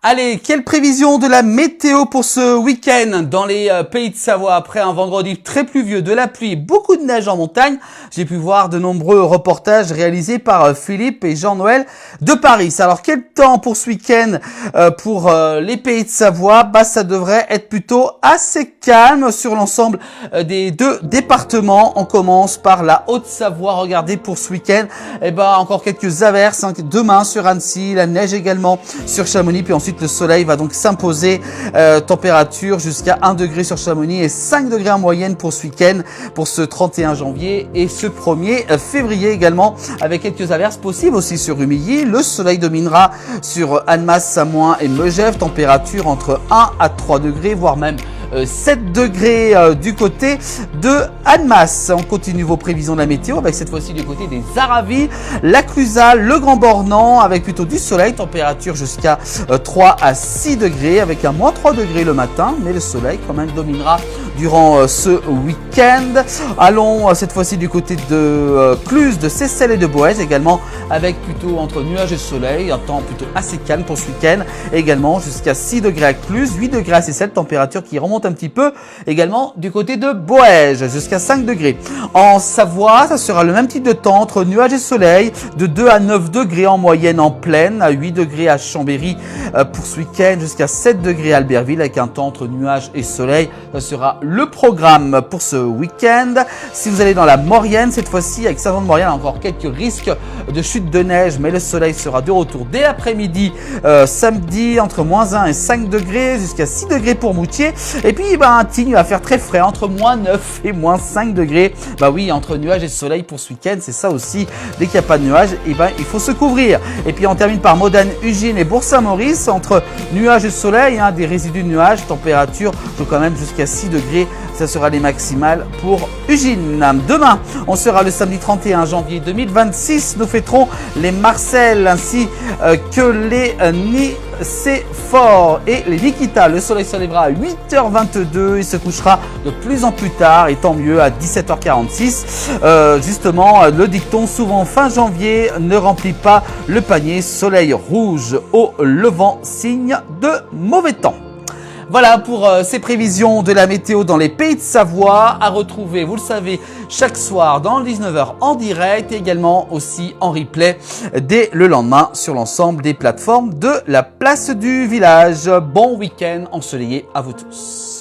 Allez, quelle prévision de la météo pour ce week-end dans les pays de Savoie après un vendredi très pluvieux, de la pluie, beaucoup de neige en montagne. J'ai pu voir de nombreux reportages réalisés par Philippe et Jean-Noël de Paris. Alors quel temps pour ce week-end pour les pays de Savoie? Ça devrait être plutôt assez calme sur l'ensemble des deux départements. On commence par la Haute-Savoie. Regardez pour ce week-end, encore quelques averses demain sur Annecy, la neige également sur Chamonix, puis ensuite le soleil va donc s'imposer, température jusqu'à 1 degré sur Chamonix et 5 degrés en moyenne pour ce week-end, pour ce 31 janvier et ce 1er février également, avec quelques averses possibles aussi sur Rumilly. Le soleil dominera sur Annemasse, Samoin et Megève, température entre 1 à 3 degrés, voire même 7 degrés du côté de Annemasse. On continue vos prévisions de la météo avec cette fois-ci du côté des Aravis, la Clusaz, le Grand Bornand avec plutôt du soleil, température jusqu'à 3 à 6 degrés avec un moins 3 degrés le matin, mais le soleil quand même dominera durant ce week-end. Allons cette fois-ci du côté de Cluses, de Seyssel et de Boëge également avec plutôt entre nuages et soleil, un temps plutôt assez calme pour ce week-end, également jusqu'à 6 degrés à Cluses, 8 degrés à Seyssel, température qui remonte un petit peu également du côté de Boëge jusqu'à 5 degrés. En Savoie, ça sera le même type de temps entre nuages et soleil, de 2 à 9 degrés en moyenne en plaine, à 8 degrés à Chambéry pour ce week-end, jusqu'à 7 degrés à Albertville avec un temps entre nuages et soleil. Ça sera le programme pour ce week-end. Si vous allez dans la Maurienne, cette fois-ci avec Saint-Jean-de-Maurienne, encore quelques risques de chute de neige, mais le soleil sera de retour dès l'après-midi, samedi entre moins 1 et 5 degrés, jusqu'à 6 degrés pour Moutier. Et puis, Tignes va faire très frais, entre moins 9 et moins 5 degrés. Oui, entre nuages et soleil pour ce week-end, c'est ça aussi. Dès qu'il n'y a pas de nuages, il faut se couvrir. Et puis, on termine par Modane, Ugine et Bourg-Saint-Maurice, entre nuages et soleil, des résidus de nuages, température quand même jusqu'à 6 degrés. Ça sera les maximales pour Ugine. Demain, on sera le samedi 31 janvier 2026. Nous fêterons les Marcel ainsi que les Nicéphore et les Nikita. Le soleil se lèvera à 8h22 et se couchera de plus en plus tard et tant mieux à 17h46. Justement, le dicton souvent fin janvier ne remplit pas le panier. Soleil rouge au levant, signe de mauvais temps. Voilà pour ces prévisions de la météo dans les pays de Savoie, à retrouver, vous le savez, chaque soir dans le 19h en direct et également aussi en replay dès le lendemain sur l'ensemble des plateformes de la place du village. Bon week-end ensoleillé à vous tous.